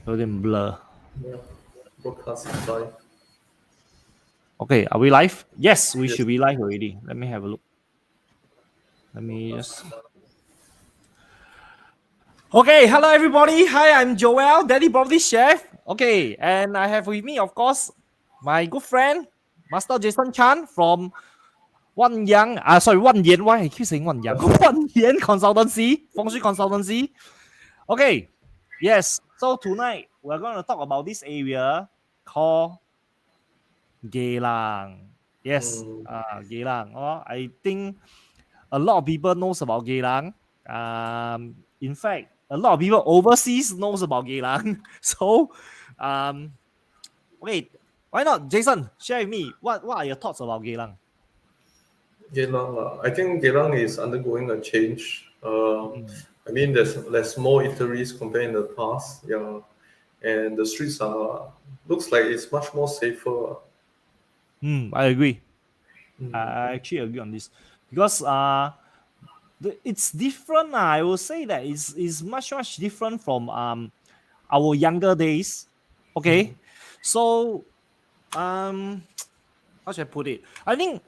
有点 blur. Yeah. Broadcast is live. Okay, are we live? Yes, we Yes. should be live already. Let me have a look. Let me just. Okay, hello everybody. Hi, I'm Joel, Daddy Bobby Chef. Okay, and I have with me, of course, my good friend, Master Jason Chan from Wan Yan. Why I keep saying Wan Yang? Wan Yan Consultancy, Fengshui Consultancy. Okay, yes. So tonight we're going to talk about this area called Geylang. Yes, Geylang. Oh, I think a lot of people knows about Geylang. In fact, a lot of people overseas knows about Geylang. So, wait, why not, Jason? Share with me what are your thoughts about Geylang? Geylang, I think Geylang is undergoing a change. Mm. I mean, there's more eateries compared in the past. Yeah, and the streets are looks like it's much more safer. I agree. Mm. I actually agree on this because it's different. I will say that it's much different from our younger days. Okay, so how should I put it? I think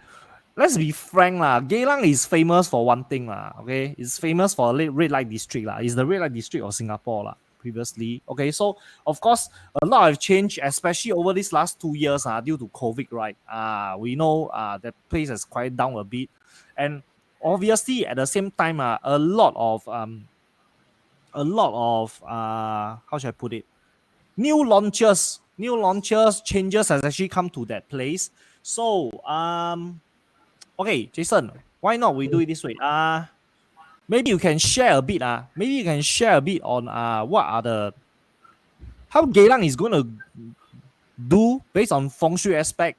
let's be frank lah. Geylang is famous for one thing lah. Okay, it's famous for red light district lah. It's the red light district of Singapore lah. Previously, okay, so of course a lot have changed, especially over these last 2 years due to COVID, right? We know the place has quieted down a bit, and obviously at the same time a lot of how should I put it? New launches changes has actually come to that place. So okay, Jason, why not we do it this way? Maybe you can share a bit. Maybe you can share a bit on what are the how Geylang is going to do based on feng shui aspect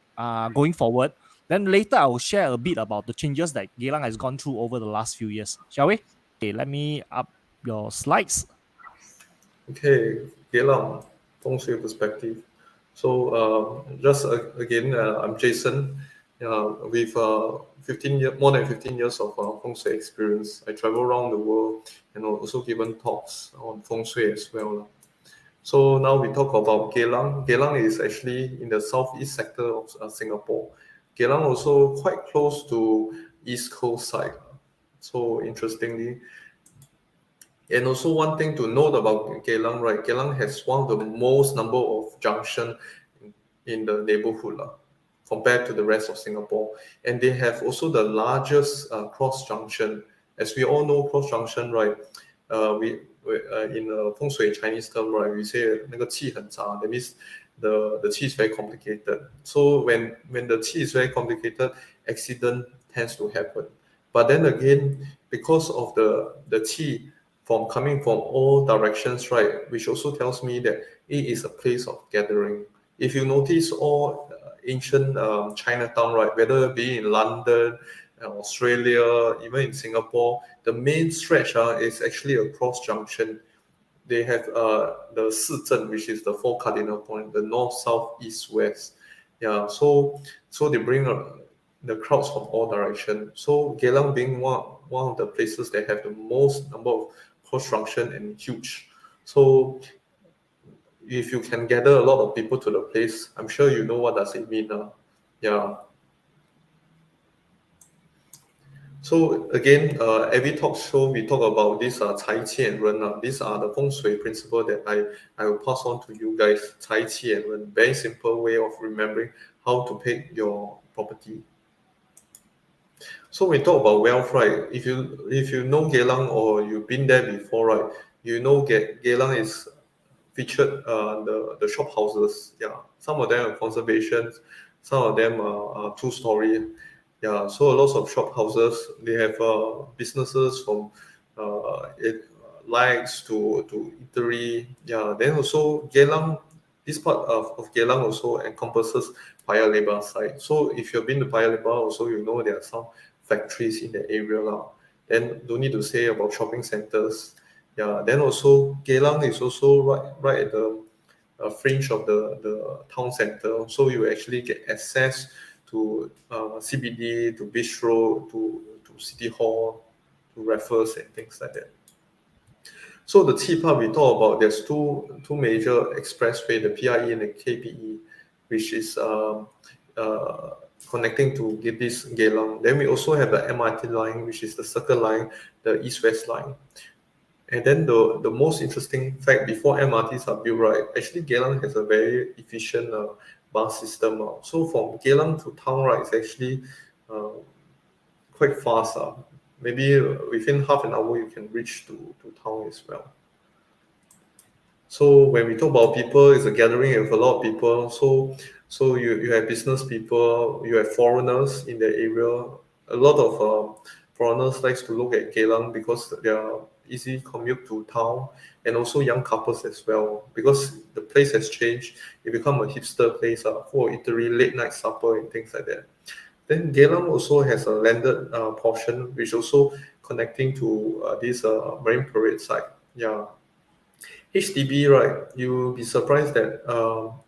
going forward. Then later I will share a bit about the changes that Geylang has gone through over the last few years. Shall we? Okay, let me up your slides. Okay, Geylang, Feng Shui perspective. So just again, I'm Jason. With more than 15 years of Feng Shui experience, I travel around the world and also given talks on Feng Shui as well. So now we talk about Geylang. Geylang is actually in the southeast sector of Singapore. Geylang also quite close to East Coast side. So interestingly, and also one thing to note about Geylang, right? Geylang has one of the most number of junction in the neighborhood compared to the rest of Singapore. And they have also the largest cross junction. As we all know, cross junction, right? We in Feng Shui Chinese term, right? We say 那个气很杂. That means the qi is very complicated. So when the qi is very complicated, accident tends to happen. But then again, because of the qi coming from all directions, right? Which also tells me that it is a place of gathering. If you notice all ancient Chinatown, right? Whether be in London, Australia, even in Singapore, the main stretch is actually a cross junction. They have the Shizhen, which is the four cardinal point, the north, south, east, west. Yeah, so they bring the crowds from all directions. So Geylang being one of the places that have the most number of cross junction and huge. So if you can gather a lot of people to the place, I'm sure you know what does it mean. Yeah. So again, every talk show we talk about this Cai Qi and Ren. These are the feng shui principle that I will pass on to you guys. Cai Qi and Ren, very simple way of remembering how to pick your property. So we talk about wealth, right? If you know Geylang or you've been there before, right? You know Geylang is featured the shop houses. Yeah, some of them are conservation, some of them are two-story. Yeah, so a lot of shop houses. They have businesses from lights to eatery. Yeah, then also Geylang. This part of Geylang also encompasses Paya Lebar side. So if you've been to Paya Lebar, also you know there are some factories in the area now. Then don't need to say about shopping centers. Yeah, then also Geylang is also right at the fringe of the town center. So you actually get access to CBD, to Bistro, to City Hall, to Raffles and things like that. So the T part we talk about, there's two major expressway, the PIE and the KPE, which is connecting to this Geylang. Then we also have the MRT line, which is the Circle Line, the East-West line. And then the most interesting fact, before MRTs are built, right, actually Geylang has a very efficient bus system. So from Geylang to town, right, it's actually quite fast. Maybe within half an hour, you can reach to town as well. So when we talk about people, it's a gathering of a lot of people. So you have business people, you have foreigners in the area. A lot of foreigners likes to look at Geylang because they are easy commute to town, and also young couples as well, because the place has changed. It become a hipster place for eatery, late night supper and things like that. Then Geylang also has a landed portion, which also connecting to this Marine Parade site. Yeah. HDB, right, you'll be surprised that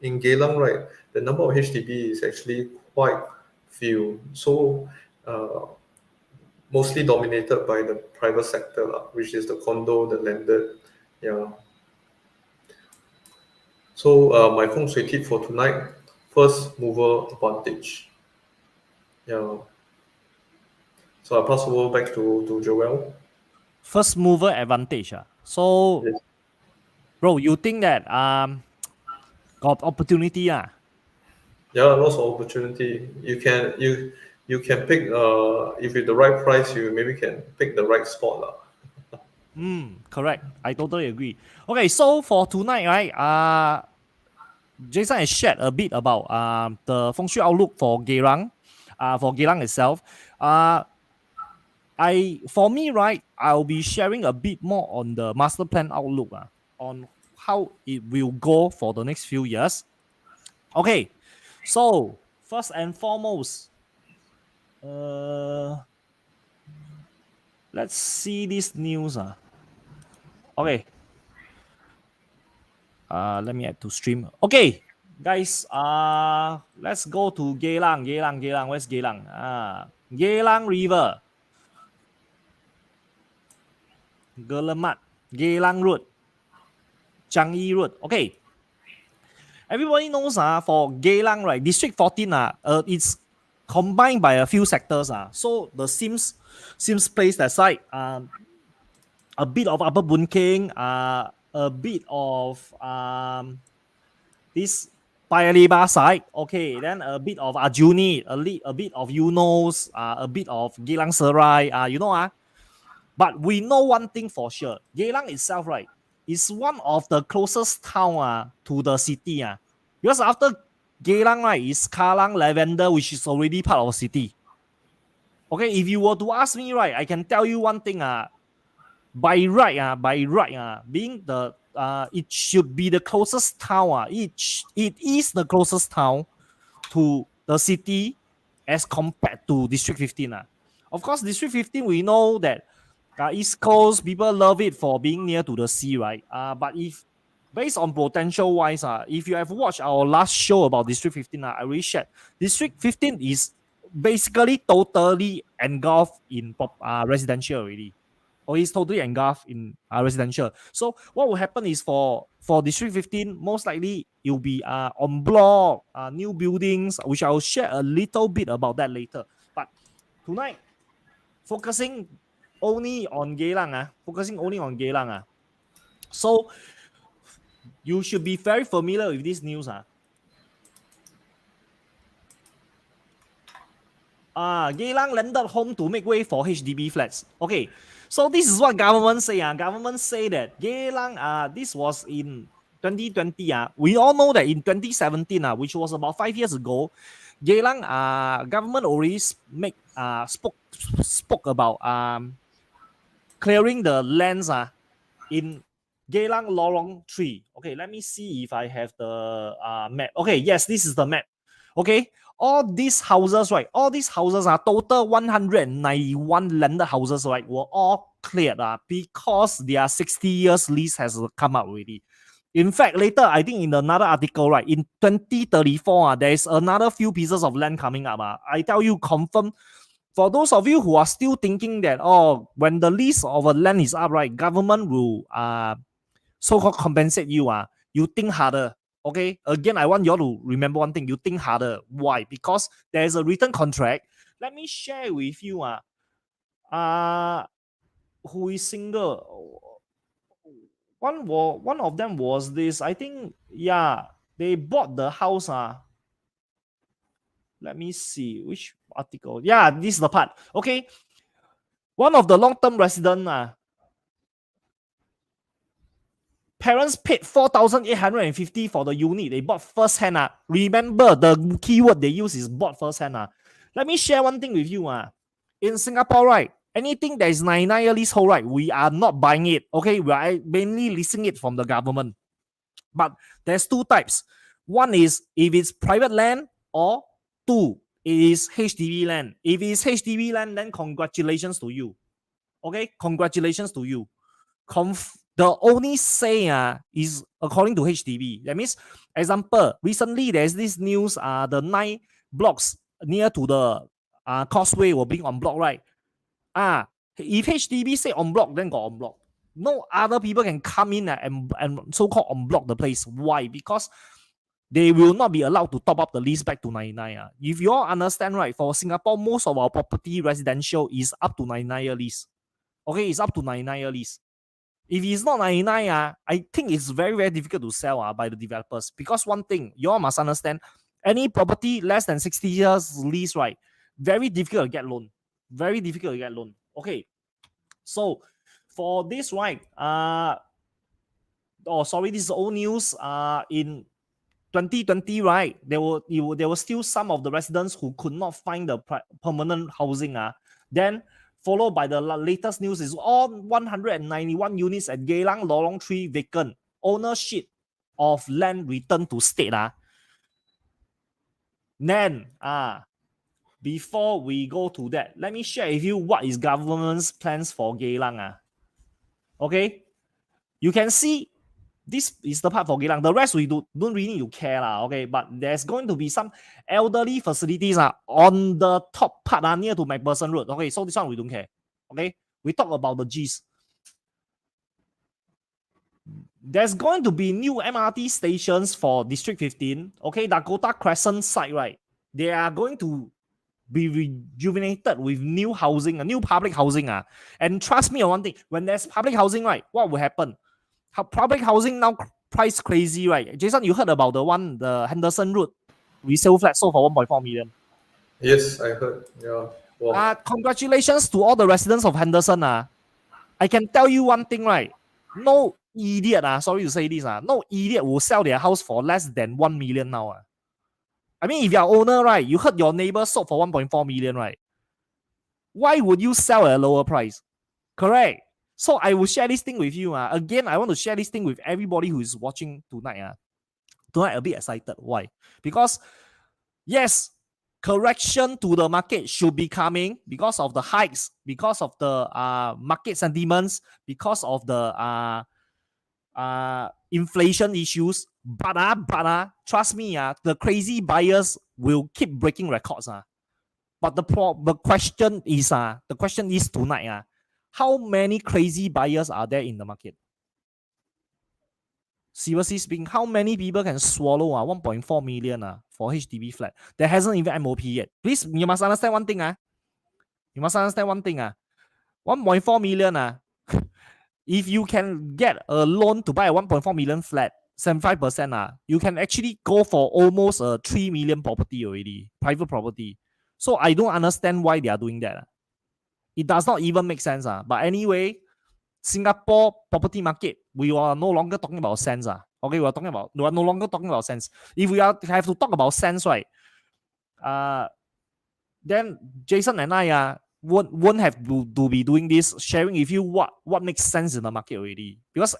in Geylang, right, the number of HDB is actually quite few. So mostly dominated by the private sector, which is the condo, the landed. Yeah. So my feng shui tip for tonight, first mover advantage. Yeah. So I'll pass over back to Joel. First mover advantage. So, Yes. bro, you think that got opportunity? Yeah, lots of opportunity. You can pick if with the right price, you maybe can pick the right spot. Correct. I totally agree. Okay, so for tonight, right? Jason has shared a bit about the feng shui outlook for Geylang, itself. For me, right, I'll be sharing a bit more on the master plan outlook, on how it will go for the next few years. Okay, so first and foremost, let's see this news. Okay. Let me add to stream. Okay, guys. Let's go to Geylang. Where's Geylang? Geylang River. Gelamat. Geylang Road. Changi Road. Okay. Everybody knows for Geylang, right, District 14 it's combined by a few sectors. So the Sims place that side, a bit of Upper Boon Keng, a bit of this Paya Lebar side, okay, then a bit of Aljunied, a bit of Eunos, a bit of Geylang Serai, but we know one thing for sure. Geylang itself, right, is one of the closest town to the city. Because after Geylang, right, is Kallang, Lavender, which is already part of the city. Okay, if you were to ask me, right, I can tell you one thing. By right, being the it should be the closest town. It is the closest town to the city as compared to District 15. Of course, District 15, we know that East Coast, people love it for being near to the sea, right? But if based on potential wise, if you have watched our last show about District 15, I already shared. District 15 is basically totally engulfed in residential already. Or is totally engulfed in residential. So what will happen is for District 15, most likely it will be on block, new buildings, which I will share a little bit about that later. But tonight, focusing only on Geylang. So you should be very familiar with this news. Geylang landed home to make way for HDB flats. Okay, so this is what government say. Government say that Geylang, this was in 2020. We all know that in 2017, which was about 5 years ago, Geylang government already spoke about clearing the lands in Geylang Lorong 3. Okay, let me see if I have the map. Okay, yes, this is the map. Okay, all these houses, right? All these houses are total 191 landed houses, right? Were all cleared because their 60 years lease has come out already. In fact, later, I think in another article, right, in 2034, there is another few pieces of land coming up. I tell you, confirm For those of you who are still thinking that, oh, when the lease of a land is up, right, government will so-called compensate you, you think harder. Okay, again, I want you all to remember one thing. You think harder. Why? Because there is a written contract. Let me share with you who is single. One of them was this. I think, yeah, they bought the house. Let me see which article. Yeah, this is the part. Okay, one of the long-term resident. Parents paid 4,850 for the unit. They bought first hand. Remember, the keyword they use is bought first hand. Let me share one thing with you. In Singapore, right, anything that is 99-year leasehold, right, we are not buying it. Okay, we are mainly leasing it from the government. But there's two types. One is if it's private land, or two, it is HDB land. If it is HDB land, then congratulations to you. Okay, congratulations to you. The only say is according to HDB. That means, example, recently there's this news, the 9 blocks near to the causeway were being on block, right? If HDB say on block, then got on block. No other people can come in and so-called on block the place. Why? Because they will not be allowed to top up the lease back to 99. If you all understand, right, for Singapore, most of our property residential is up to 99-year lease. Okay, it's up to 99-year lease. If it's not 99, I think it's very, very difficult to sell by the developers. Because one thing, you all must understand, any property less than 60 years lease, right, very difficult to get loan. Very difficult to get loan. Okay, so for this, right, this is old news. In 2020, right, there were still some of the residents who could not find the permanent housing. Then followed by the latest news is all 191 units at Geylang, Lorong 3 vacant. Ownership of land returned to state. Then, before we go to that, let me share with you what is government's plans for Geylang. Okay, you can see this is the part for Geylang. The rest we don't really need to care. Okay, but there's going to be some elderly facilities on the top part near to MacPherson Road. Okay, so this one we don't care. Okay, we talk about the G's. There's going to be new MRT stations for District 15. Okay, Dakota Crescent site, right? They are going to be rejuvenated with new housing, new public housing. And trust me on one thing, when there's public housing, right, what will happen? Public housing now price crazy, right? Jason, you heard about the Henderson Road resale flat sold for 1.4 million. Yes, I heard. Yeah. Wow. Congratulations to all the residents of Henderson. I can tell you one thing, right? No idiot, sorry to say this, no idiot will sell their house for less than 1 million now. I mean, if you're owner, right, you heard your neighbor sold for 1.4 million, right? Why would you sell at a lower price? Correct. So I will share this thing with you. Again, I want to share this thing with everybody who is watching tonight. Tonight, a bit excited. Why? Because, yes, correction to the market should be coming because of the hikes, because of the market sentiments, because of the inflation issues. But trust me, the crazy buyers will keep breaking records. But the question is tonight. How many crazy buyers are there in the market? Seriously speaking, how many people can swallow 1.4 million for HDB flat that hasn't even MOP yet? Please, you must understand one thing. You must understand one thing. 1.4 million. If you can get a loan to buy a 1.4 million flat, 75%, you can actually go for almost a 3 million property already, private property. So I don't understand why they are doing that. It does not even make sense. But anyway, Singapore property market, we are no longer talking about sense. Okay, we are no longer talking about sense. If we have to talk about sense, right? Then Jason and I won't have to be doing this, sharing with you what makes sense in the market already. Because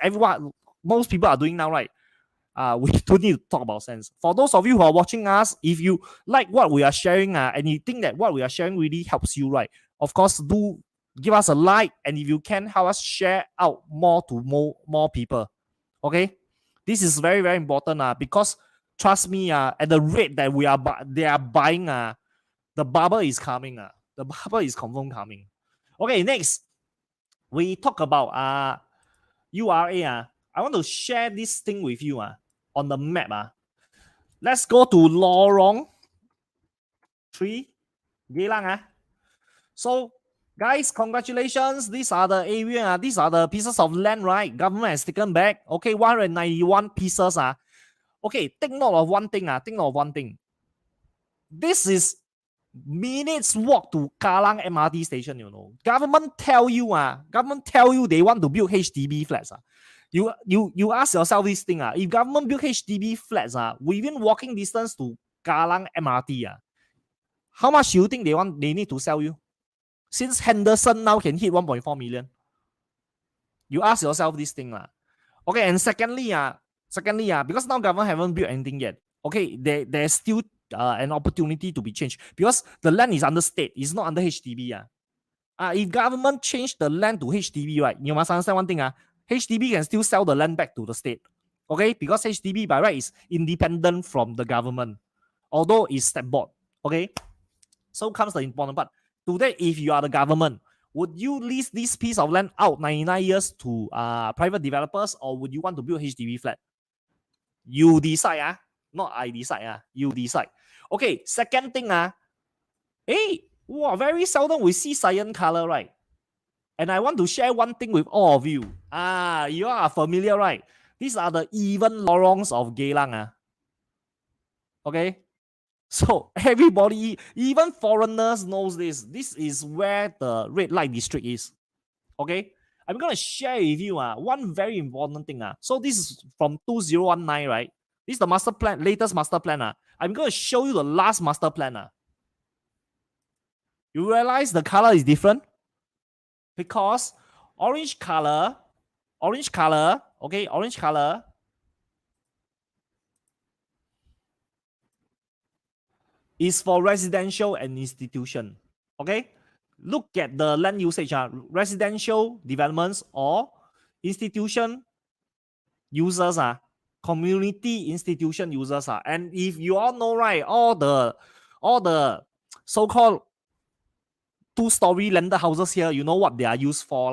most people are doing now, right? We don't need to talk about sense. For those of you who are watching us, if you like what we are sharing and you think that what we are sharing really helps you, right? Of course, do give us a like, and if you can, help us share out more to more people. Okay, this is very, very important because trust me, at the rate that they are buying, the bubble is coming. The bubble is confirmed coming. Okay, next we talk about URA. I want to share this thing with you on the map. Let's go to Lorong 3, Geylang. So, guys, congratulations. These are the area. These are the pieces of land, right? Government has taken back. Okay, 191 pieces. Okay, take note of one thing. Take note of one thing. This is minutes walk to Kallang MRT station, you know. Government tell you they want to build HDB flats. You ask yourself this thing. If government build HDB flats within walking distance to Kallang MRT, how much do you think they need to sell you? Since Henderson now can hit 1.4 million. You ask yourself this thing. Okay, and secondly, because now government haven't built anything yet. Okay, there's still an opportunity to be changed because the land is under state, it's not under HDB. If government change the land to HDB, right, you must understand one thing. HDB can still sell the land back to the state. Okay, because HDB by right is independent from the government, although it's step board. Okay, so comes the important part. Today, if you are the government, would you lease this piece of land out 99 years to private developers, or would you want to build HDB flat? You decide, not I decide. You decide. Okay, second thing, very seldom we see cyan color, right? And I want to share one thing with all of you. You are familiar, right? These are the even lorongs of Geylang. Okay? So everybody, even foreigners knows this. This is where the red light district is. Okay? I'm going to share with you one very important thing. So this is from 2019, right? This is the master plan, latest master plan. I'm going to show you the last master plan. You realize the color is different? Because orange color, okay, orange color is for residential and institution. Okay? Look at the land usage. Residential developments or institution users, community institution users. And if you all know, right, all the so-called two-story landed houses here, you know what they are used for.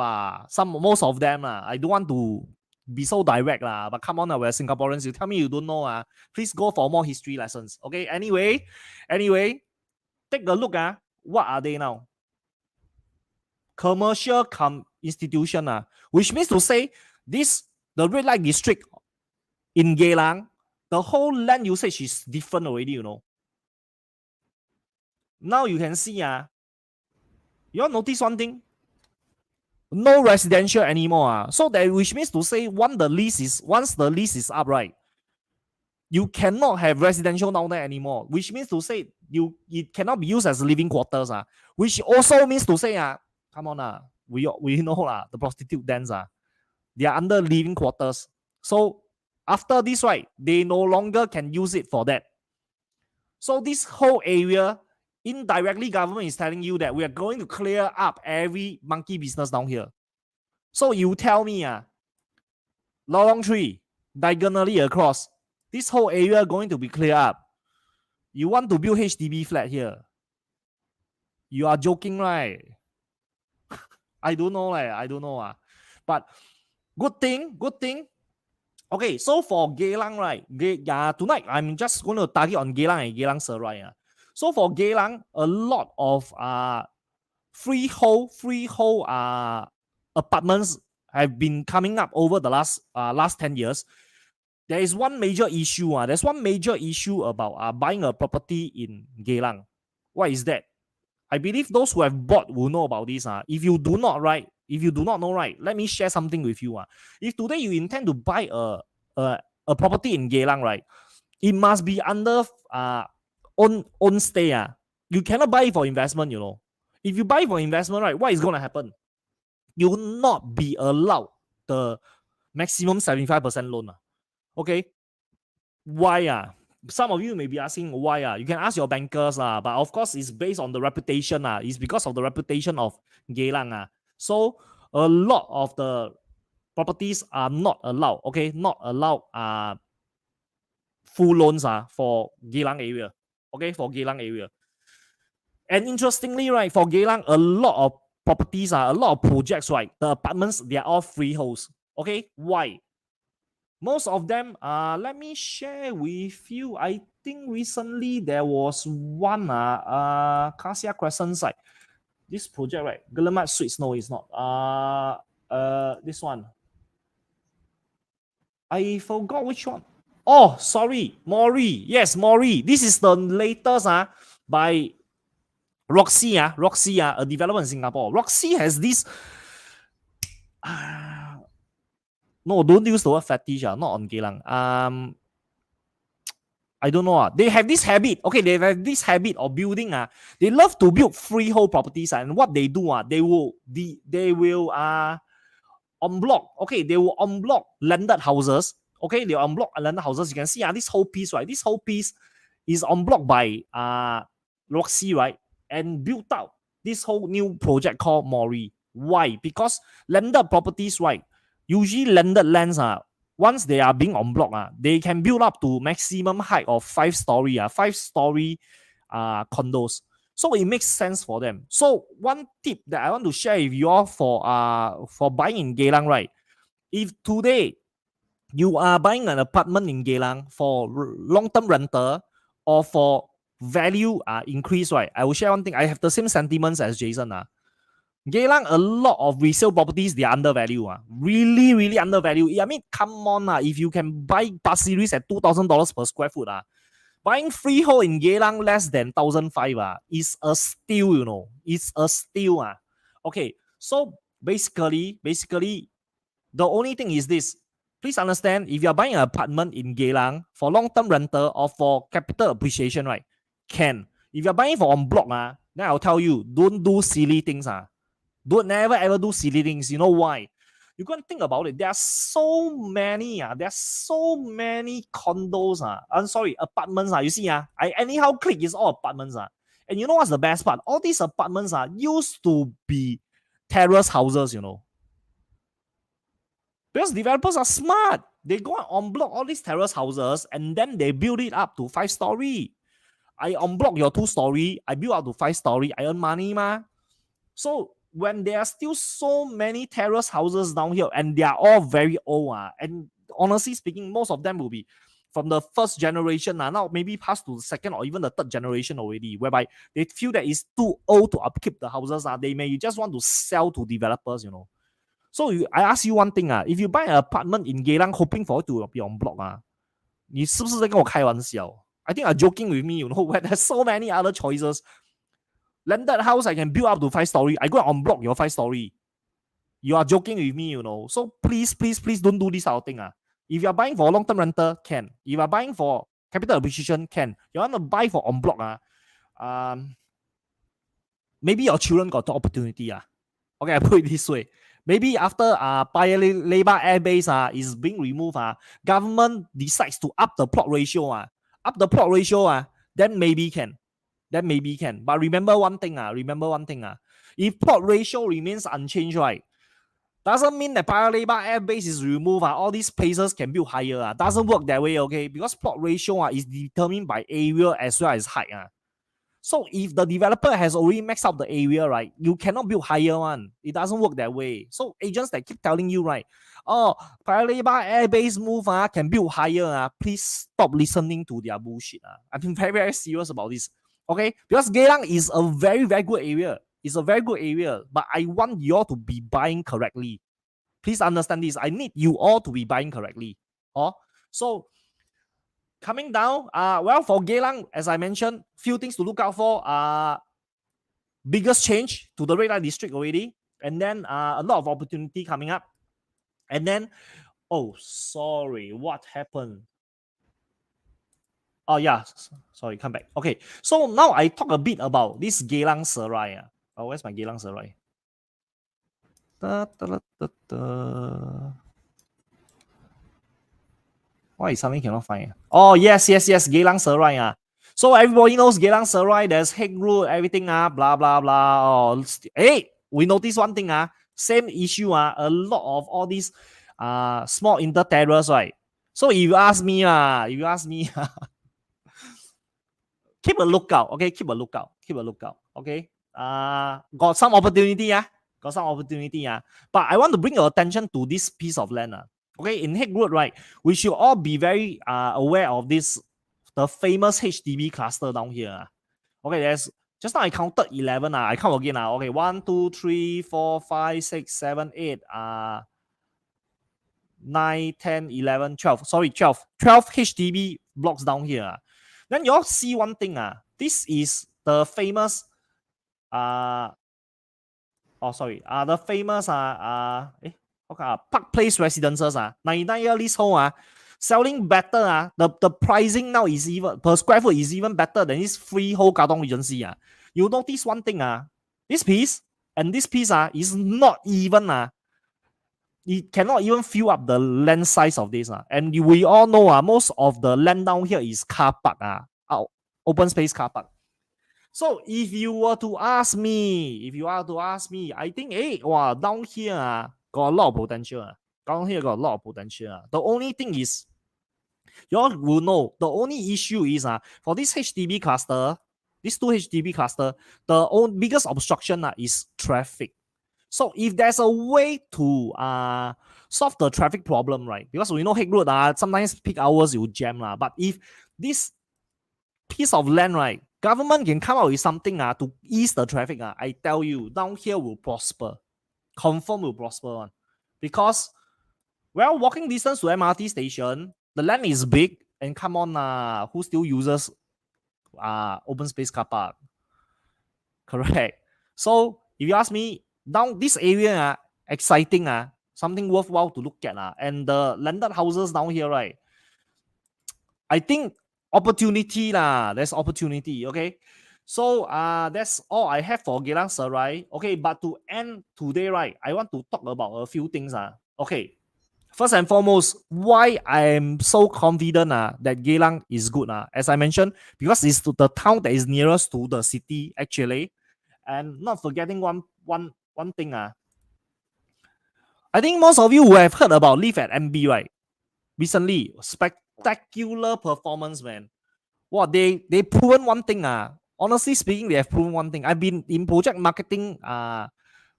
Most of them. I don't want to be so direct, but come on, we're Singaporeans. You tell me you don't know. Please go for more history lessons. Okay, anyway, take a look. What are they now? Commercial institution, which means to say the red light district in Geylang, the whole land usage is different already, you know. Now you can see, you all notice one thing? No residential anymore. So that which means to say once the lease is up, right, you cannot have residential down there anymore. Which means to say it cannot be used as living quarters. Which also means to say come on, we know the prostitute dens they are under living quarters. So after this, right, they no longer can use it for that. So this whole area, indirectly government is telling you that we are going to clear up every monkey business down here. So you tell me, Lorong 3, diagonally across, this whole area going to be cleared up. You want to build HDB flat here? You are joking, right? I don't know. But good thing. Okay, so for Geylang, right? Tonight I'm just going to target on Geylang and Geylang Serai. So for Geylang, a lot of freehold apartments have been coming up over the last 10 years. There is one major issue. There's one major issue about buying a property in Geylang. What is that? I believe those who have bought will know about this. If you do not know, right, let me share something with you. If today you intend to buy a property in Geylang, right, it must be under on stay. You cannot buy it for investment, you know. If you buy for investment, right, what is going to happen? You will not be allowed the maximum 75% loan. Okay? Why? Some of you may be asking why. You can ask your bankers, but of course it's based on the reputation. It's because of the reputation of Geylang. So a lot of the properties are not allowed. Okay, not allowed full loans for Geylang area. Okay, for Geylang area. And interestingly, right, for Geylang, a lot of properties a lot of projects, right? The apartments, they are all freeholds. Okay, why? Most of them, let me share with you. I think recently there was one Cassia Crescent site. This project, right? Guillemot Suites. No, it's not. This one. I forgot which one. Oh, sorry, Mori. Yes, Mori. This is the latest by Roxy, a developer in Singapore. Roxy has this. No, don't use the word fetish. Not on Geylang. I don't know. They have this habit. Okay, they have this habit of building. They love to build freehold properties. And what they do, they will en bloc. Okay, they will en bloc landed houses. Okay, they en bloc landed houses. You can see this whole piece, right? This whole piece is en bloc by Roxy, right? And built out this whole new project called Mori. Why? Because landed properties, right? Usually landed lands once they are being en bloc, they can build up to maximum height of 5-story, 5-story condos. So it makes sense for them. So one tip that I want to share with you all for buying in Geylang, right? If today you are buying an apartment in Geylang for long-term rental or for value increase, right? I will share one thing. I have the same sentiments as Jason. Geylang, a lot of resale properties, they are undervalued. Really, really undervalued. I mean, come on. If you can buy Pasir Ris at $2,000 per square foot, buying freehold in Geylang less than 1,500 is a steal, you know. It's a steal. Okay, so basically, the only thing is this. Please understand, if you're buying an apartment in Geylang for long-term rental or for capital appreciation, right, can. If you're buying for en bloc, then I'll tell you, don't do silly things. Don't never ever do silly things. You know why? You can think about it. There are so many condos. I'm sorry, apartments. You see, I anyhow click, it's all apartments. And you know what's the best part? All these apartments used to be terrace houses, you know. Because developers are smart. They go and en bloc all these terrace houses and then they build it up to 5-story. I en bloc your 2-story, I build up to 5-story, I earn money, So when there are still so many terrace houses down here and they are all very old, and honestly speaking, most of them will be from the first generation, now maybe past to the second or even the third generation already, whereby they feel that it's too old to upkeep the houses. They may just want to sell to developers, you know. So I ask you one thing, if you buy an apartment in Geylang hoping for it to be en bloc, 你是不是在跟我开玩笑? I think you're joking with me, you know, where there's so many other choices. Landed house, I can build up to 5-story. I go and unblock your 5-story. You are joking with me, you know. So please don't do this sort of thing. If you are buying for long-term rental, can. If you are buying for capital appreciation, can. You want to buy for unblock, maybe your children got the opportunity. Okay, I put it this way. Maybe after Paya Lebar Air Base is being removed, government decides to up the plot ratio. Then maybe can. But remember one thing. If plot ratio remains unchanged, right, doesn't mean that Paya Lebar Air Base is removed. All these places can build higher. Doesn't work that way, okay? Because plot ratio is determined by area as well as height. So if the developer has already maxed out the area, right, you cannot build higher one. It doesn't work that way. So agents that keep telling you, right, oh, Paya Lebar Air Base move can build higher. Please stop listening to their bullshit. I've been very, very serious about this. Okay, because Geylang is a very, very good area. It's a very good area, but I want you all to be buying correctly. Please understand this. I need you all to be buying correctly. So coming down, well, for Geylang, as I mentioned, few things to look out for. Biggest change to the red light district already, and then a lot of opportunity coming up. And then, oh, sorry, what happened? Oh, yeah. Sorry, come back. Okay. So now I talk a bit about this Geylang Serai. Oh, where's my Geylang Serai? Why something cannot find? Oh, yes. Geylang Serai. So everybody knows Geylang Serai. There's Hague Road, everything. Blah, blah, blah. Oh, hey, we notice one thing. Same issue. A lot of all these small inter-terrace, right? So if you ask me, keep a lookout, okay? Keep a lookout. Okay. Got some opportunity, got some opportunity, but I want to bring your attention to this piece of land. Okay, in Hague Road, right, we should all be very aware of this, the famous HDB cluster down here. Okay, there's just now I counted 11. I count again. Okay, 1, 2, 3, 4, 5, 6, 7, 8, 9, 10, 11, 12. Sorry, 12. 12 HDB blocks down here. Then you all see one thing. This is the famous the famous Park Place Residences 99-year leasehold selling better the pricing now is even per square foot is even better than this freehold Katong Regency You notice one thing this piece and this piece is not even it cannot even fill up the land size of this and we all know most of the land down here is car park open space car park. So if you were to ask me, I think down here got a lot of potential. Down here got a lot of potential. The only thing is, you all will know, the only issue is for this HDB cluster, these two HDB cluster, the biggest obstruction is traffic. So if there's a way to solve the traffic problem, right? Because we know Hague Road sometimes peak hours it will jam but if this piece of land, right, government can come out with something to ease the traffic I tell you, down here will prosper. Confirm will prosper one. Because, well, walking distance to MRT station, the land is big, and come on, who still uses open space car park? Correct. So, if you ask me, down this area, exciting, something worthwhile to look at. And the landed houses down here, right, I think opportunity there's opportunity. Okay, so that's all I have for Geylang Serai. Okay, but to end today, right, I want to talk about a few things. Okay, first and foremost, why I'm so confident that Geylang is good as I mentioned, because it's the town that is nearest to the city actually, and not forgetting one thing I think most of you who have heard about Live at MB, right, recently spectacular performance, man. What they proven one thing honestly speaking, they have proven one thing. I've been in project marketing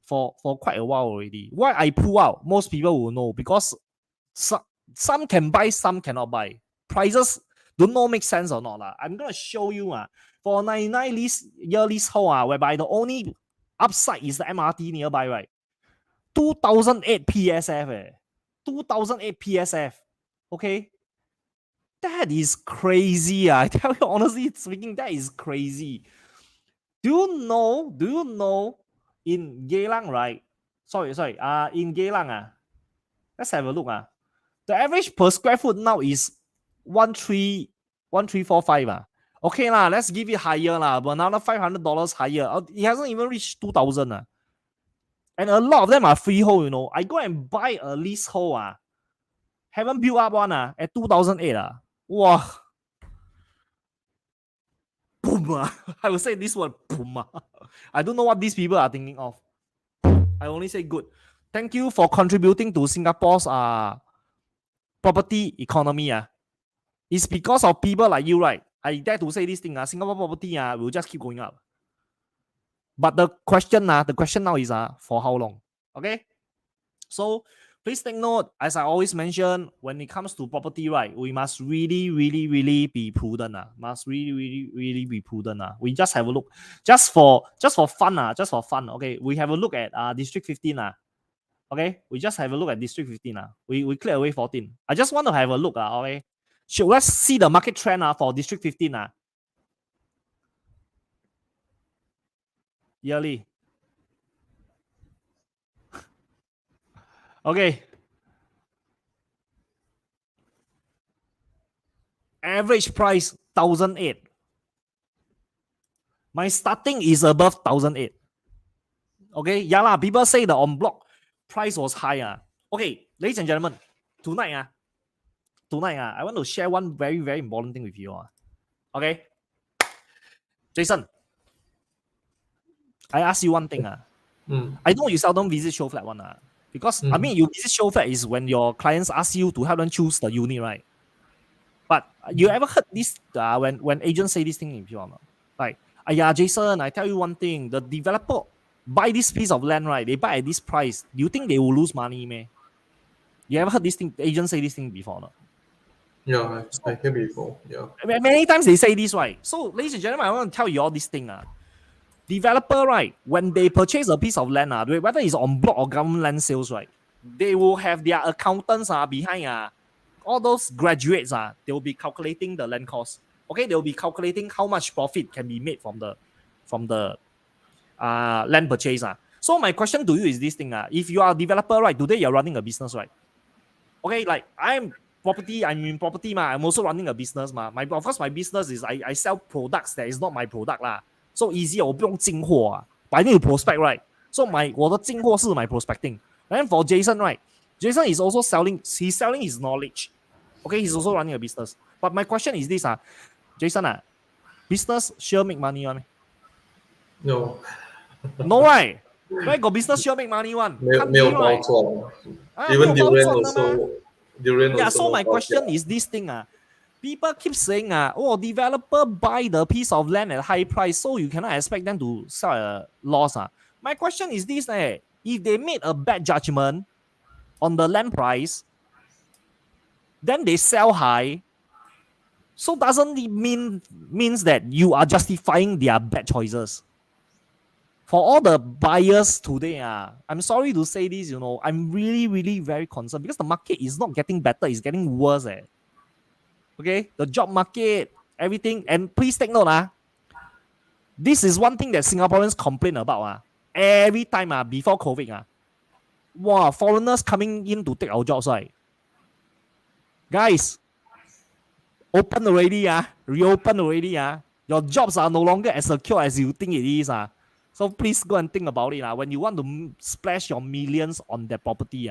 for quite a while already. Why I pull out, most people will know, because some can buy, some cannot buy. Prices don't know make sense or not I'm gonna show you for 99-year leasehold whereby the only upside is the MRT nearby, right? 2008 PSF 2008 PSF. Okay, that is crazy. I tell you honestly speaking, that is crazy. Do you know in Geylang, right? Sorry. In Geylang, let's have a look. The average per square foot now is 1345. Okay, let's give it higher, but another $500 higher. It hasn't even reached 2000. And a lot of them are freehold, I go and buy a leasehold. Haven't built up one at 2008. Wow. Boom. I will say this word, boom. I don't know what these people are thinking of. I only say good. Thank you for contributing to Singapore's property economy. It's because of people like you, right? I dare to say this thing. Singapore property will just keep going up. But the question now is for how long? Okay? So please take note, as I always mention, when it comes to property, right, we must really, really, really be prudent. Must really, really, really be prudent. We just have a look, just for fun. Okay, we have a look at District 15. Okay, we just have a look at District 15. We clear away 14. I just want to have a look. Okay, so let's see the market trend for District 15. Yearly. Okay. Average price 1,008. My starting is above 1,008. Okay, people say the on block price was higher. Okay, ladies and gentlemen, tonight I want to share one very, very important thing with you. Okay, Jason, I ask you one thing. I know you seldom visit show flat one. Because I mean, you visit show flat is when your clients ask you to help them choose the unit, right? But you ever heard this when agents say this thing in people? Like, Yeah, Jason, I tell you one thing. The developer buy this piece of land, right? They buy at this price. Do you think they will lose money, man? You ever heard this thing? Agents say this thing before, no? Yeah, I hear before. Yeah. Many times they say this, right? So, ladies and gentlemen, I want to tell you all this thing. Developer, right? When they purchase a piece of land, whether it's on block or government land sales, right? They will have their accountants behind all those graduates. They will be calculating the land cost. Okay, they will be calculating how much profit can be made from the land purchase. So my question to you is this thing. If you are a developer, right? Today you're running a business, right? Okay, like I'm in property, I'm also running a business. Of course, my business is I sell products that is not my product. So easy, 我不用进货 but I need to prospect, right? So 我的进货是 my prospecting. And then for Jason, right? Jason is also he's selling his knowledge. Okay, he's also running a business. But my question is this, Jason, business sure make money one? No. No, right? Where got business sure make money one? Right? Even durian also. Yeah, so my question is this thing. People keep saying, developer buy the piece of land at high price, so you cannot expect them to sell a loss. My question is this, if they made a bad judgment on the land price, then they sell high, so doesn't it means that you are justifying their bad choices? For all the buyers today, I'm sorry to say this, I'm really, really very concerned because the market is not getting better, it's getting worse. Okay, the job market, everything. And please take note, this is one thing that Singaporeans complain about. Every time before COVID, foreigners coming in to take our jobs, right? Guys, open already, reopen already. Your jobs are no longer as secure as you think it is. So please go and think about it. When you want to splash your millions on that property,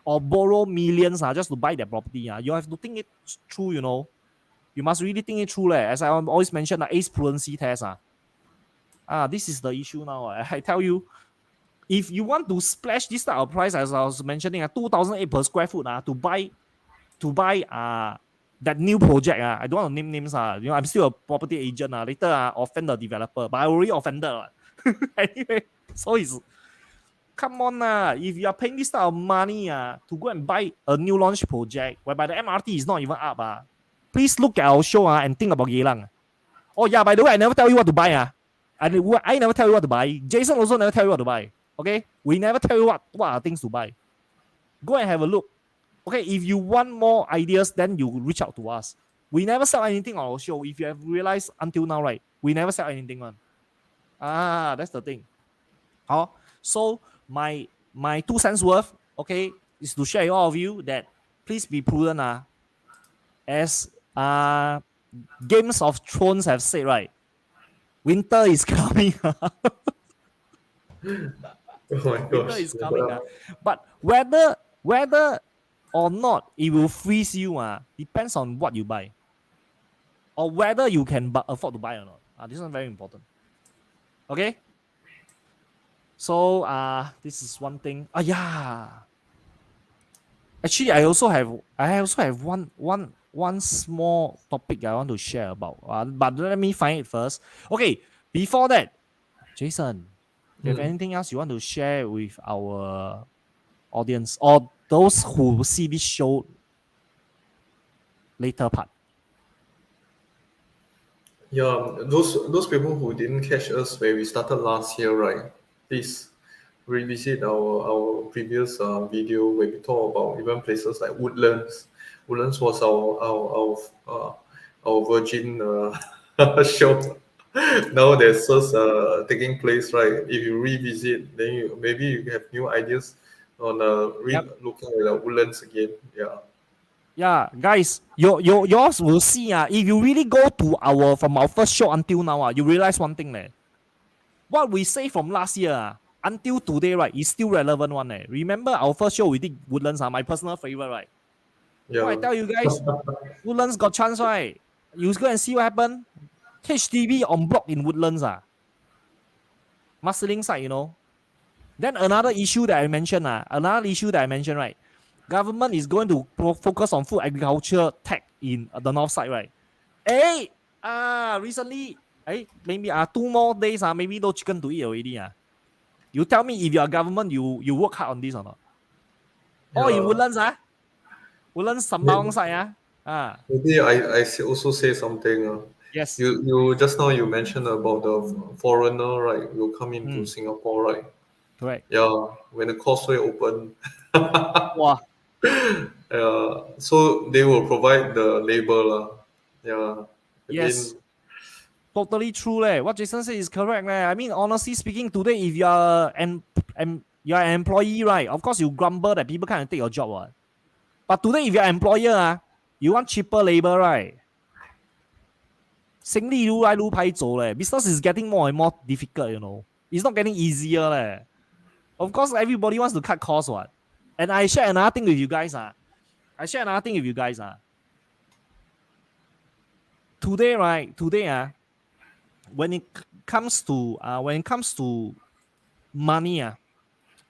or borrow millions just to buy that property, you have to think it through, You must really think it through. As I always mention, the ACE prudence test. This is the issue now. I tell you, if you want to splash this type of price, as I was mentioning, 2,008 per square foot to buy that new project. I don't want to name names. I'm still a property agent. Later offend the developer, but I already offended. Anyway, so it's come on, if you are paying this type of money to go and buy a new launch project whereby the MRT is not even up, please look at our show and think about Geylang. Oh yeah, by the way, I never tell you what to buy. I never tell you what to buy. Jason also never tell you what to buy. Okay, we never tell you what are things to buy. Go and have a look. Okay, if you want more ideas, then you reach out to us. We never sell anything on our show. If you have realized until now, right, we never sell anything on. That's the thing. So my 2 cents worth, okay, is to share with all of you that please be prudent. As Games of Thrones have said, right, winter is coming. Oh my gosh. Winter is coming. But whether or not it will freeze you, depends on what you buy, or whether you can afford to buy or not. This is very important. Okay. So this is one thing. Yeah. Actually, I also have one small topic I want to share about. But let me find it first. Okay. Before that, Jason, do you have anything else you want to share with our audience or those who see this show later part? Yeah, those people who didn't catch us where we started last year, right? Please revisit our previous video where we talk about even places like Woodlands. Woodlands was our virgin show. Now there's just taking place, right? If you revisit, then maybe you have new ideas on looking at Woodlands again. Yeah, guys, yours will see. If you really go to from our first show until now, you realize one thing. What we say from last year until today, right, is still relevant one. Remember our first show we did Woodlands, my personal favorite, right? Yeah. So I tell you guys, Woodlands got chance, right? You go and see what happened. HDB on block in Woodlands, Marsiling side, Then another issue that I mentioned, right? Government is going to focus on food agriculture tech in the north side, right? Recently, maybe 2 more days maybe no chicken to eat already You tell me if you are government, you work hard on this or not? Or in Woodlands Woodlands Sembawang side Maybe I also say something. Yes. You just now you mentioned about the foreigner, right? Will come into Singapore, right? Correct. Yeah, when the causeway open, Wow. so they will provide the labor, lah. Yeah, I Yes. mean, Totally true. What Jason said is correct. I mean, honestly speaking, today if you're you're an employee, right? Of course you grumble that people can't take your job. What? But today if you're an employer, you want cheaper labor, right? Business is getting more and more difficult, It's not getting easier. Of course, everybody wants to cut costs. What? And I share another thing with you guys. Today, right? Today, when it comes to money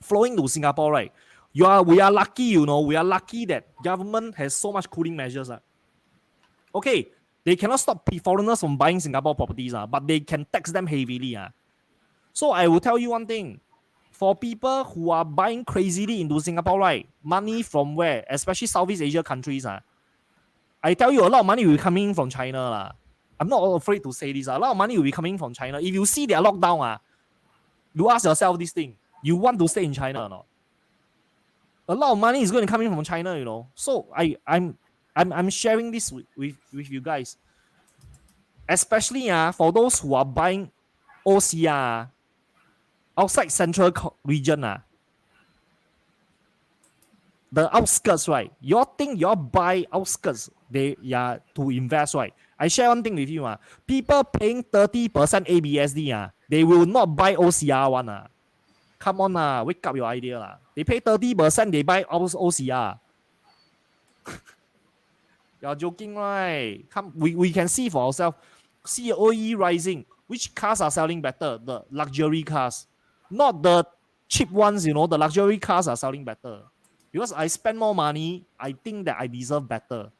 flowing to Singapore, right? We are lucky, we are lucky that government has so much cooling measures. Okay, they cannot stop foreigners from buying Singapore properties, but they can tax them heavily. So I will tell you one thing. For people who are buying crazily into Singapore, right? Money from where? Especially Southeast Asia countries. I tell you, a lot of money will be coming from China. I'm not afraid to say this. A lot of money will be coming from China. If you see their lockdown, you ask yourself this thing. You want to stay in China or not? A lot of money is going to come in from China, So I'm sharing this with you guys. Especially for those who are buying OCR outside central region. The outskirts, right? You think you buy outskirts, to invest, right? I share one thing with you. People paying 30% ABSD, they will not buy OCR one. Come on, wake up your idea. They pay 30%, they buy OCR. You're joking, right? We can see for ourselves. COE rising. Which cars are selling better? The luxury cars. Not the cheap ones, the luxury cars are selling better. Because I spend more money, I think that I deserve better.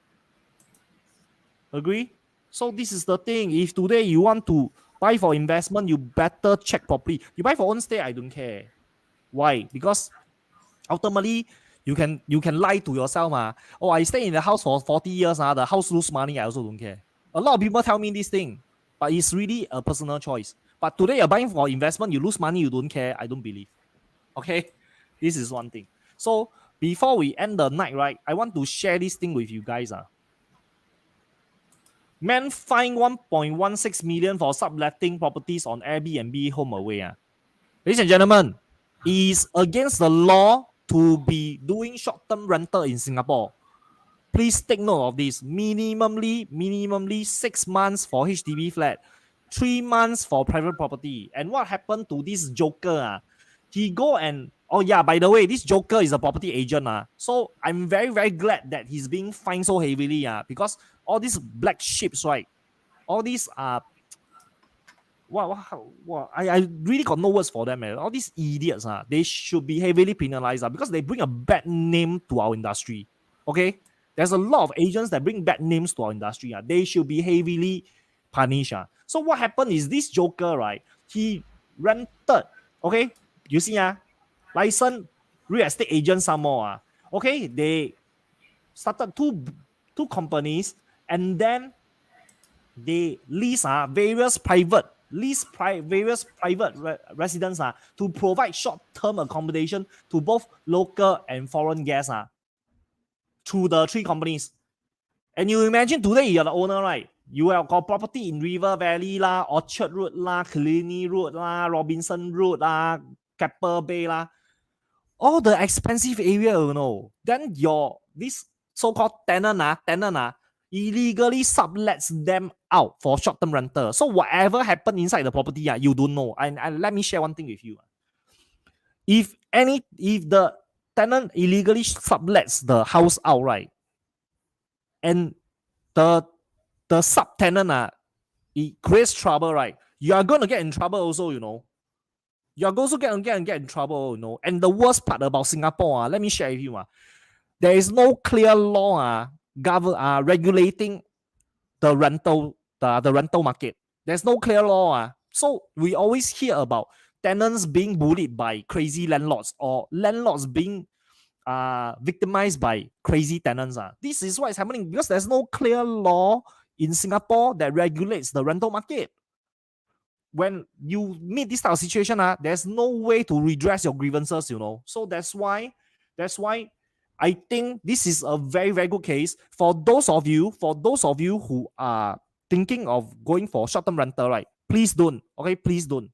Agree? So this is the thing. If today you want to buy for investment, you better check properly. You buy for own stay, I don't care. Why? Because ultimately, you can lie to yourself. I stay in the house for 40 years. The house lose money, I also don't care. A lot of people tell me this thing, but it's really a personal choice. But today you're buying for investment, you lose money, you don't care. I don't believe. Okay? This is one thing. So before we end the night, right, I want to share this thing with you guys. Man fined 1.16 million for subletting properties on Airbnb HomeAway. Ladies and gentlemen, it is against the law to be doing short-term rental in Singapore. Please take note of this. Minimally 6 months for HDB flat, 3 months for private property. And what happened to this joker? He go and by the way, this joker is a property agent. So I'm very, very glad that he's being fined so heavily. Because all these black sheeps, right? All these I really got no words for them. All these idiots, they should be heavily penalized because they bring a bad name to our industry. Okay? There's a lot of agents that bring bad names to our industry. They should be heavily punished. So what happened is this joker, right? He rented, okay? You see, licensed real estate agent some more. Okay, they started two companies and then they lease various private residents to provide short-term accommodation to both local and foreign guests through the 3 companies. And you imagine today you're the owner, right? You have got property in River Valley, Orchard Road, Killiney Road, Robinson Road, Keppel Bay, all the expensive area, Then this so-called tenant illegally sublets them out for short-term rental. So whatever happened inside the property, you don't know. And let me share one thing with you. If the tenant illegally sublets the house out, right, and the subtenant it creates trouble, right, you are going to get in trouble also, You're also going to get in trouble, And the worst part about Singapore, let me share with you. There is no clear law regulating the rental market. There's no clear law. So we always hear about tenants being bullied by crazy landlords or landlords being victimized by crazy tenants. This is what is happening because there's no clear law in Singapore that regulates the rental market. When you meet this type of situation, there's no way to redress your grievances, So that's why I think this is a very, very good case for those of you who are thinking of going for short-term rental, right? Please don't. Okay, please don't.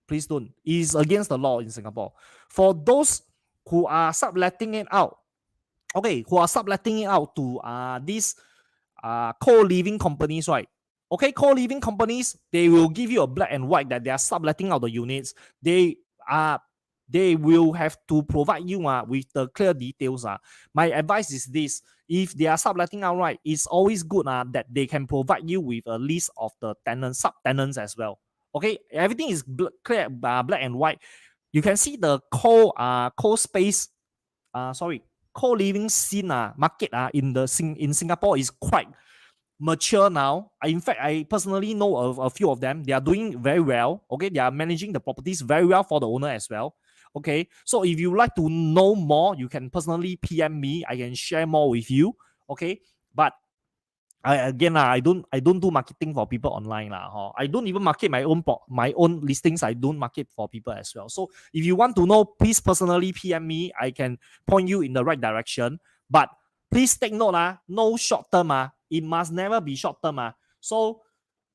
Please don't. It is against the law in Singapore. For those who are subletting it out, to these co-living companies, right? Okay, co-living companies, they will give you a black and white that they are subletting out the units. They will have to provide you with the clear details. My advice is this: if they are subletting out, right, it's always good that they can provide you with a list of the tenants, subtenants as well. Okay, everything is clear, black and white. You can see the co-living scene market in Singapore is quite mature now. In fact, I personally know of a few of them. They are doing very well. Okay, they are managing the properties very well for the owner as well. Okay, so if you like to know more, you can personally PM me. I can share more with you. Okay, but I don't do marketing for people online I don't even market my own listings. I don't market for people as well. So if you want to know, please personally PM me. I can point you in the right direction. But please take note, no short term. It must never be short term. So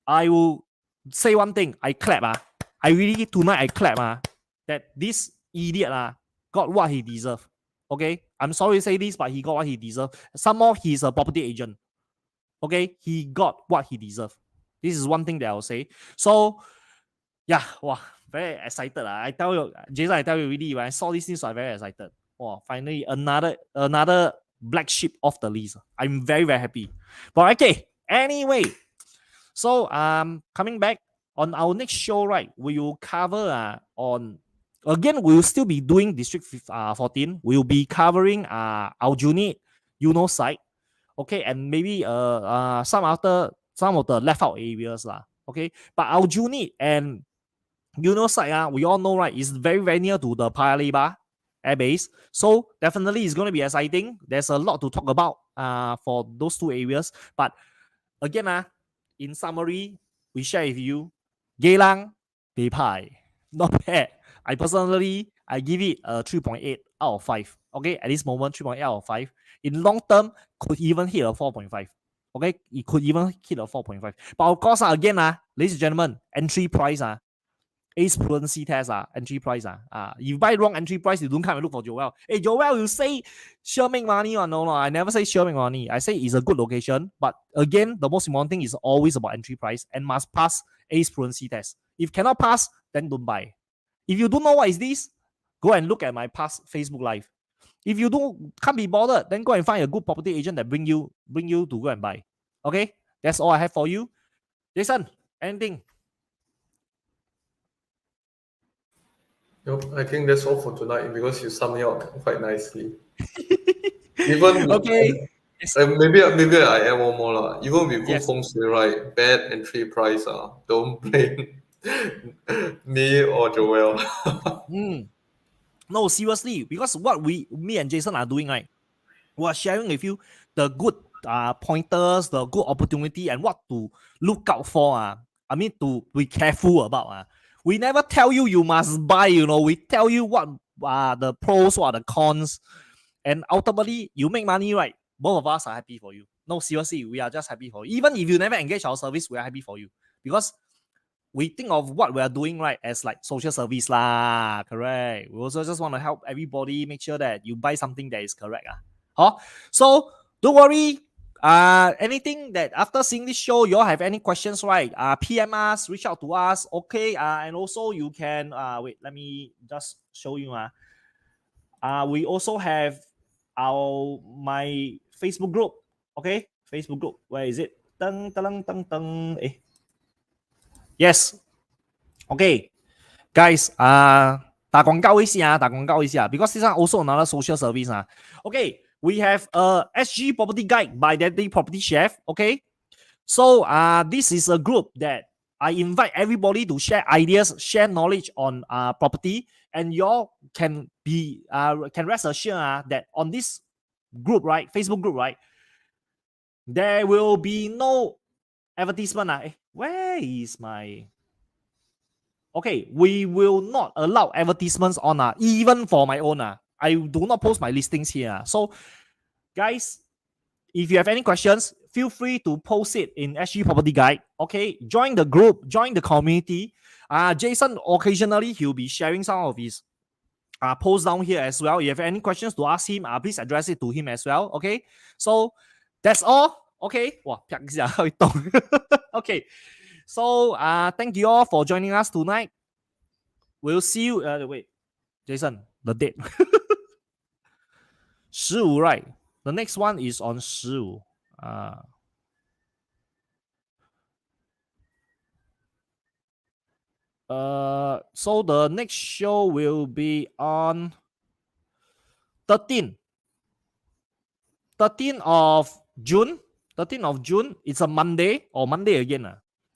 I will say one thing. I clap. I really tonight I clap that this idiot got what he deserved. Okay, I'm sorry to say this, but he got what he deserved. Some more, he's a property agent. Okay, he got what he deserved. This is one thing that I'll say. So, yeah, wow, very excited. I tell you, Jason, really, when I saw this news, I'm very excited. Wow, finally, another black sheep off the list. I'm very, very happy. But okay, anyway, so coming back on our next show, right, we will cover again, we will still be doing District 14. We will be covering Aljunied, Eunos site. Okay, and maybe some of the left out areas Okay, but Aljunied and Eunos site we all know, right, is very, very near to the Paya Lebar Air Base. So definitely it's going to be exciting. There's a lot to talk about for those two areas. But again, in summary, we share with you Geylang, Pai. Not bad. I personally give it a 3.8 out of 5. Okay, at this moment, 3.8 out of 5. In long term, could even hit a 4.5. Okay, it could even hit a 4.5. But of course, again, ladies and gentlemen, entry price ACE prudence test entry price if you buy wrong entry price, you don't come and look for Joel. Hey, Joel, you say sure make money or no? I never say sure make money. I say it's a good location, but again, the most important thing is always about entry price and must pass ACE prudence test. If cannot pass, then don't buy. If you don't know what is this, go and look at my past Facebook live. If you can't be bothered, then go and find a good property agent that bring you to go and buy. Okay, that's all I have for you. Jason, anything? Nope, I think that's all for tonight because you sum it up quite nicely. Even okay. Maybe I add one more Even with good Yes. feng shui, right? Bad entry price don't blame me or Joel. No, seriously, because what me and Jason are doing, right? We are sharing with you the good pointers, the good opportunity, and what to look out for. I mean, to be careful about. We never tell you must buy. We tell you what are the pros, what are the cons, and ultimately you make money, right? Both of us are happy for you. No, seriously, we are just happy for you. Even if you never engage our service, we are happy for you because we think of what we are doing, right, as like social service correct. We also just want to help everybody make sure that you buy something that is correct. So don't worry. Anything that after seeing this show, you all have any questions, right? PM us, reach out to us, okay? And also you can wait. Let me just show you. We also have my Facebook group, okay? Facebook group. Where is it? Yes. Okay, guys. 打廣告一下 because this is also another social service. Okay, we have a SG Property Guide by Daddy Property Chef. Okay, so this is a group that I invite everybody to share ideas, share knowledge on property, and y'all can be can rest assured that on this group, right, Facebook group, right, there will be no advertisement. Where is my? Okay, we will not allow advertisements on even for my own. I do not post my listings here. So, guys, if you have any questions, feel free to post it in SG Property Guide. Okay, join the group, join the community. Jason occasionally he'll be sharing some of his posts down here as well. If you have any questions to ask him, please address it to him as well. Okay, so that's all. Okay, wow, okay. So thank you all for joining us tonight. We'll see you. Wait, Jason, the date. 15, right? The next one is on 15. So the next show will be on 13th of June. 13th of June. It's a Monday or Monday again.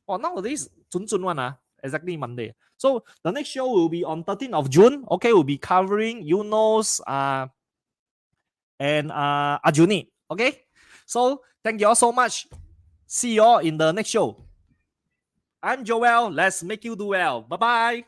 Oh, nowadays, one, exactly Monday. So the next show will be on 13th of June. Okay, we'll be covering Eunos and Ajuni. Okay, so thank you all so much. See you all in the next show. I'm Joel. Let's make you do well. Bye bye.